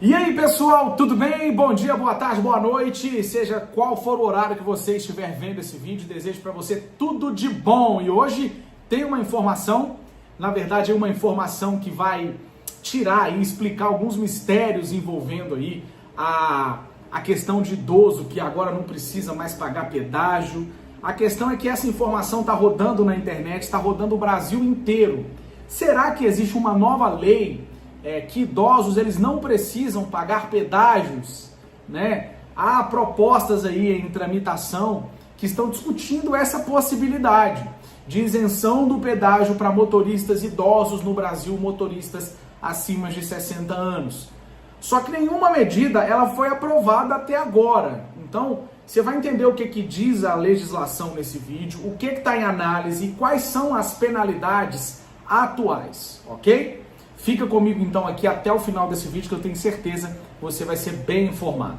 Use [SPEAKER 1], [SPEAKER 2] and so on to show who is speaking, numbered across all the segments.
[SPEAKER 1] E aí pessoal, tudo bem? Bom dia, boa tarde, boa noite, seja qual for o horário que você estiver vendo esse vídeo, desejo para você tudo de bom. E hoje tem uma informação, na verdade é uma informação que vai tirar e explicar alguns mistérios envolvendo aí a questão de idoso que agora não precisa mais pagar pedágio. A questão é que essa informação está rodando na internet, está rodando o Brasil inteiro. Será que existe uma nova lei que idosos eles não precisam pagar pedágios, né? Há propostas aí em tramitação que estão discutindo essa possibilidade de isenção do pedágio para motoristas idosos no Brasil, motoristas acima de 60 anos. Só que nenhuma medida ela foi aprovada até agora. Então, você vai entender o que diz a legislação nesse vídeo, o que está em análise e quais são as penalidades atuais, ok? Fica comigo então aqui até o final desse vídeo que eu tenho certeza que você vai ser bem informado.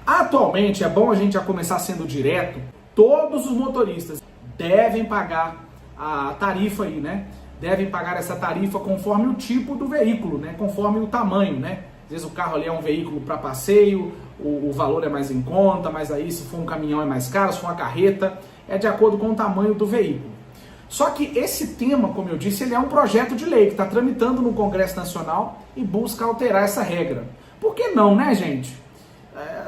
[SPEAKER 1] Atualmente, é bom a gente já começar sendo direto, todos os motoristas devem pagar a tarifa aí, né? Devem pagar essa tarifa conforme o tipo do veículo, né? Conforme o tamanho, né? Às vezes o carro ali é um veículo para passeio, o valor é mais em conta, mas aí se for um caminhão é mais caro, se for uma carreta, é de acordo com o tamanho do veículo. Só que esse tema, como eu disse, ele é um projeto de lei que está tramitando no Congresso Nacional e busca alterar essa regra. Por que não, né, gente?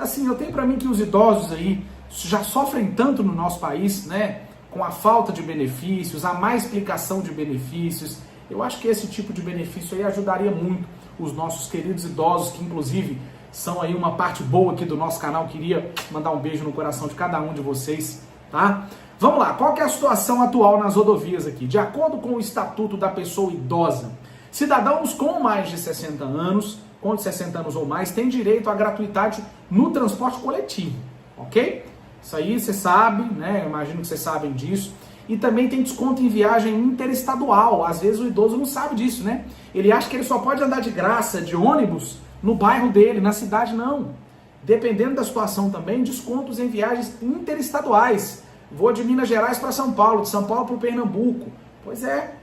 [SPEAKER 1] Assim, eu tenho para mim que os idosos aí já sofrem tanto no nosso país, né? Com a falta de benefícios, a má explicação de benefícios. Eu acho que esse tipo de benefício aí ajudaria muito os nossos queridos idosos, que inclusive são aí uma parte boa aqui do nosso canal. Queria mandar um beijo no coração de cada um de vocês, tá? Vamos lá, qual que é a situação atual nas rodovias aqui? De acordo com o Estatuto da Pessoa Idosa, cidadãos com mais de 60 anos, com 60 anos ou mais, têm direito à gratuidade no transporte coletivo, ok? Isso aí você sabe, né? Eu imagino que vocês sabem disso. E também tem desconto em viagem interestadual. Às vezes o idoso não sabe disso, né? Ele acha que ele só pode andar de graça de ônibus no bairro dele, na cidade não. Dependendo da situação também, descontos em viagens interestaduais. Vou de Minas Gerais para São Paulo, de São Paulo para o Pernambuco. Pois é,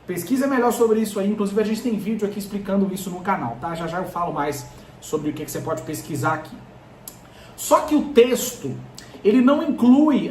[SPEAKER 1] pesquisa melhor sobre isso aí. Inclusive a gente tem vídeo aqui explicando isso no canal, tá? Já já eu falo mais sobre o que você pode pesquisar aqui. Só que o texto, ele não inclui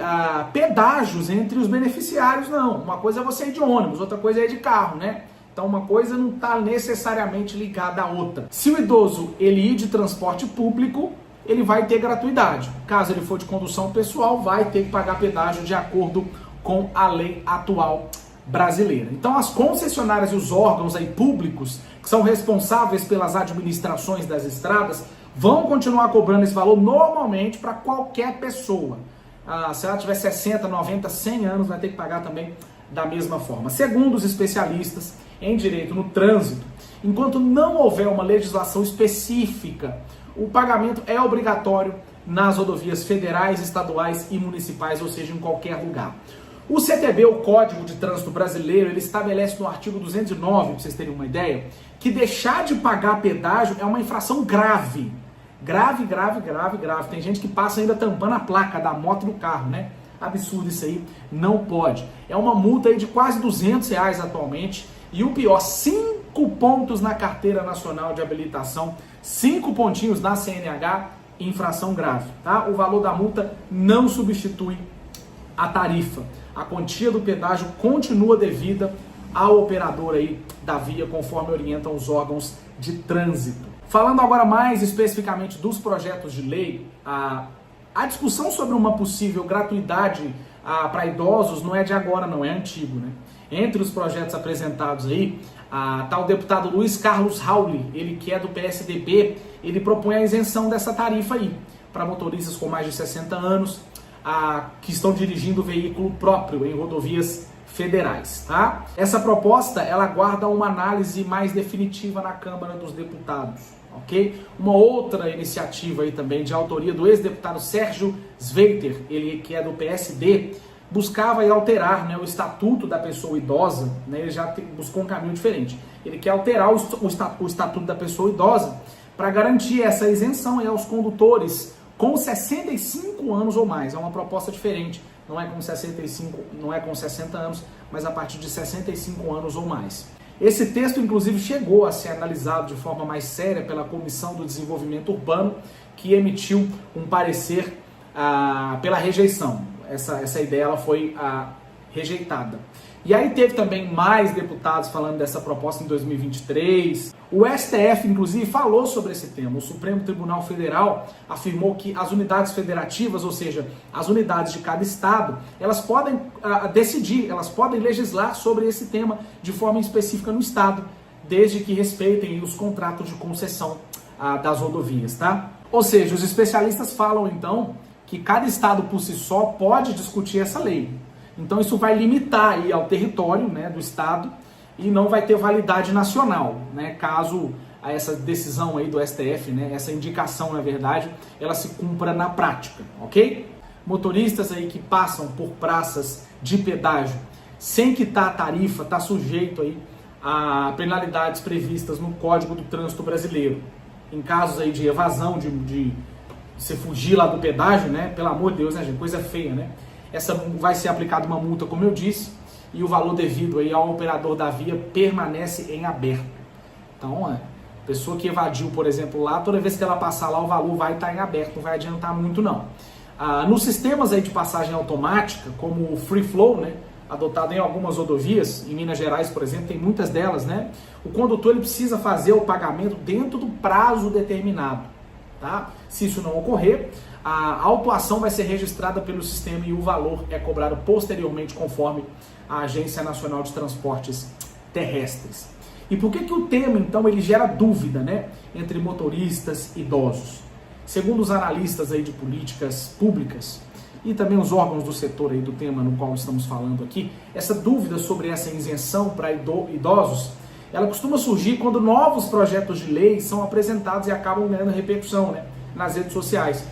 [SPEAKER 1] pedágios entre os beneficiários, não. Uma coisa é você ir de ônibus, outra coisa é ir de carro, né? Então uma coisa não está necessariamente ligada à outra. Se o idoso ele ir de transporte público, ele vai ter gratuidade. Caso ele for de condução pessoal, vai ter que pagar pedágio de acordo com a lei atual brasileira. Então as concessionárias e os órgãos aí públicos, que são responsáveis pelas administrações das estradas, vão continuar cobrando esse valor normalmente para qualquer pessoa. Se ela tiver 60, 90, 100 anos, vai ter que pagar também da mesma forma. Segundo os especialistas em direito no trânsito, enquanto não houver uma legislação específica, o pagamento é obrigatório nas rodovias federais, estaduais e municipais, ou seja, em qualquer lugar. O CTB, o Código de Trânsito Brasileiro, ele estabelece no artigo 209, para vocês terem uma ideia, que deixar de pagar pedágio é uma infração grave. Grave. Tem gente que passa ainda tampando a placa da moto e do carro, né? Absurdo isso aí, não pode. É uma multa aí de quase R$200 atualmente. E o pior, 5 pontos na Carteira Nacional de Habilitação, 5 pontinhos na CNH, infração grave, tá? O valor da multa não substitui a tarifa. A quantia do pedágio continua devida ao operador aí da via, conforme orientam os órgãos de trânsito. Falando agora mais especificamente dos projetos de lei, a discussão sobre uma possível gratuidade para idosos não é de agora, não, é antigo, né? Entre os projetos apresentados aí, tá o deputado Luiz Carlos Rauli, ele que é do PSDB, ele propõe a isenção dessa tarifa aí, para motoristas com mais de 60 anos, que estão dirigindo veículo próprio em rodovias federais, tá? Essa proposta, ela aguarda uma análise mais definitiva na Câmara dos Deputados, ok? Uma outra iniciativa aí também, de autoria do ex-deputado Sérgio Sveiter, ele que é do PSD, buscava aí alterar, né, o Estatuto da Pessoa Idosa, né? Ele já buscou um caminho diferente. Ele quer alterar o Estatuto da Pessoa Idosa para garantir essa isenção aí aos condutores com 65 anos ou mais. É uma proposta diferente. Não é com 65, não é com 60 anos, mas a partir de 65 anos ou mais. Esse texto, inclusive, chegou a ser analisado de forma mais séria pela Comissão do Desenvolvimento Urbano, que emitiu um parecer pela rejeição. Essa ideia ela foi rejeitada. E aí teve também mais deputados falando dessa proposta em 2023. O STF, inclusive, falou sobre esse tema. O Supremo Tribunal Federal afirmou que as unidades federativas, ou seja, as unidades de cada estado, elas podem decidir, elas podem legislar sobre esse tema de forma específica no estado, desde que respeitem os contratos de concessão das rodovias, tá? Ou seja, os especialistas falam, então, que cada estado por si só pode discutir essa lei. Então isso vai limitar aí ao território, né, do estado e não vai ter validade nacional, né, caso essa decisão aí do STF, né, essa indicação, na verdade, ela se cumpra na prática, ok? Motoristas aí que passam por praças de pedágio sem quitar a tarifa está sujeito aí a penalidades previstas no Código do Trânsito Brasileiro. Em casos aí de evasão, de você fugir lá do pedágio, né, pelo amor de Deus, né, gente, coisa feia, né? Essa vai ser aplicada uma multa, como eu disse, e o valor devido aí ao operador da via permanece em aberto. Então, a pessoa que evadiu, por exemplo, lá, toda vez que ela passar lá, o valor vai estar em aberto, não vai adiantar muito não. Nos sistemas aí de passagem automática, como o Free Flow, né, adotado em algumas rodovias, em Minas Gerais, por exemplo, tem muitas delas, né, o condutor ele precisa fazer o pagamento dentro do prazo determinado. Tá? Se isso não ocorrer, a autuação vai ser registrada pelo sistema e o valor é cobrado posteriormente conforme a Agência Nacional de Transportes Terrestres. E por que o tema, então, ele gera dúvida, né, entre motoristas idosos? Segundo os analistas aí de políticas públicas e também os órgãos do setor aí do tema no qual estamos falando aqui, essa dúvida sobre essa isenção para idosos, ela costuma surgir quando novos projetos de lei são apresentados e acabam ganhando repercussão, né, nas redes sociais.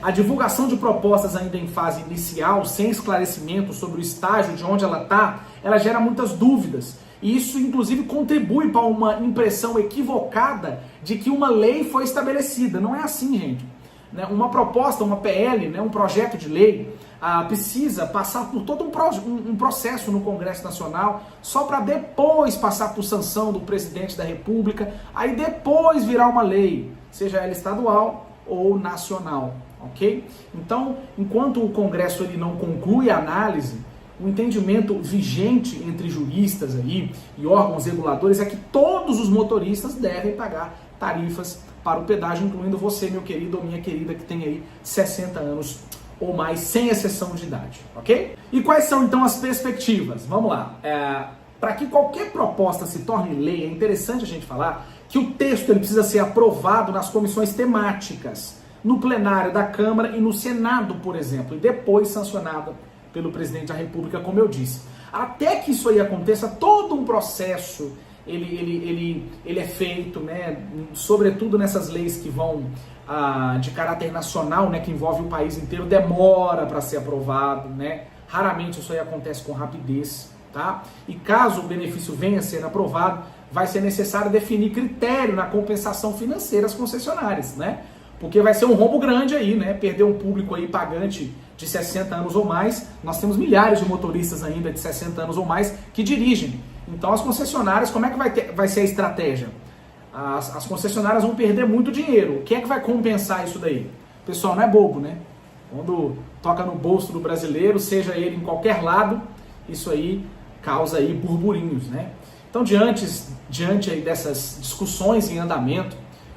[SPEAKER 1] A divulgação de propostas ainda em fase inicial, sem esclarecimento sobre o estágio de onde ela está, ela gera muitas dúvidas. E isso, inclusive, contribui para uma impressão equivocada de que uma lei foi estabelecida. Não é assim, gente. Uma proposta, uma PL, né, um projeto de lei, precisa passar por todo um processo no Congresso Nacional, só para depois passar por sanção do presidente da República, aí depois virar uma lei, seja ela estadual ou nacional, ok? Então, enquanto o Congresso ele não conclui a análise, o entendimento vigente entre juristas aí e órgãos reguladores é que todos os motoristas devem pagar tarifas para o pedágio, incluindo você, meu querido ou minha querida, que tem aí 60 anos ou mais, sem exceção de idade, ok? E quais são, então, as perspectivas? Vamos lá. Para que qualquer proposta se torne lei, é interessante a gente falar que o texto ele precisa ser aprovado nas comissões temáticas, no plenário da Câmara e no Senado, por exemplo, e depois sancionado pelo presidente da República, como eu disse. Até que isso aí aconteça, todo um processo ele é feito, né, sobretudo nessas leis que vão de caráter nacional, né, que envolve o país inteiro, demora para ser aprovado, né? Raramente isso aí acontece com rapidez, tá? E caso o benefício venha a ser aprovado, vai ser necessário definir critério na compensação financeira às concessionárias, né? Porque vai ser um rombo grande aí, né? Perder um público aí pagante de 60 anos ou mais. Nós temos milhares de motoristas ainda de 60 anos ou mais que dirigem. Então as concessionárias, como é que vai ser a estratégia? As concessionárias vão perder muito dinheiro. Quem é que vai compensar isso daí? O pessoal não é bobo, né? Quando toca no bolso do brasileiro, seja ele em qualquer lado, isso aí causa aí burburinhos, né? Então, diante aí dessas discussões em andamento,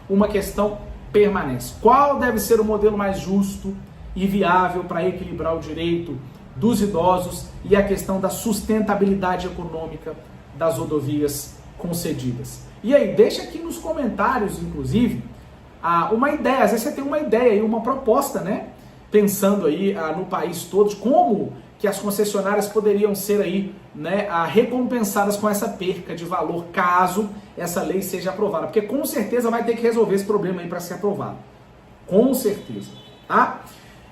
[SPEAKER 1] uma questão permanece. Qual deve ser o modelo mais justo e viável para equilibrar o direito dos idosos e a questão da sustentabilidade econômica das rodovias concedidas? E aí, deixa aqui nos comentários, inclusive, uma ideia. Às vezes você tem uma ideia e uma proposta, né? Pensando aí no país todo, de como que as concessionárias poderiam ser aí, né, recompensadas com essa perca de valor, caso essa lei seja aprovada. Porque com certeza vai ter que resolver esse problema aí para ser aprovado. Com certeza, tá?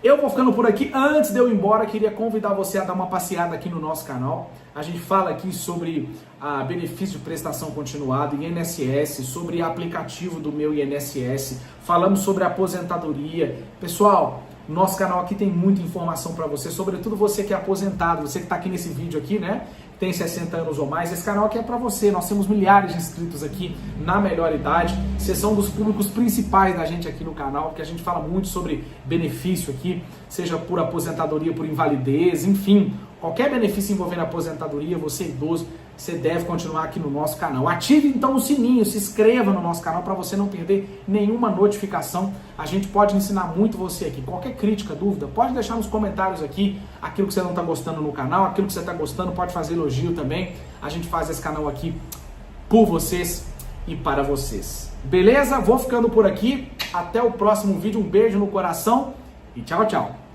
[SPEAKER 1] Eu vou ficando por aqui. Antes de eu ir embora, queria convidar você a dar uma passeada aqui no nosso canal. A gente fala aqui sobre benefício de prestação continuada, INSS, sobre aplicativo do meu INSS, falamos sobre aposentadoria. Pessoal, nosso canal aqui tem muita informação para você, sobretudo você que é aposentado, você que está aqui nesse vídeo aqui, né? tem 60 anos ou mais, esse canal aqui é para você. Nós temos milhares de inscritos aqui na melhor idade. Vocês são dos públicos principais da gente aqui no canal, porque a gente fala muito sobre benefício aqui, seja por aposentadoria, por invalidez, enfim, qualquer benefício envolvendo aposentadoria, você idoso, você deve continuar aqui no nosso canal. Ative então o sininho, se inscreva no nosso canal para você não perder nenhuma notificação. A gente pode ensinar muito você aqui. Qualquer crítica, dúvida, pode deixar nos comentários aqui aquilo que você não está gostando no canal, aquilo que você está gostando, pode fazer elogio também. A gente faz esse canal aqui por vocês e para vocês. Beleza? Vou ficando por aqui. Até o próximo vídeo. Um beijo no coração e tchau, tchau.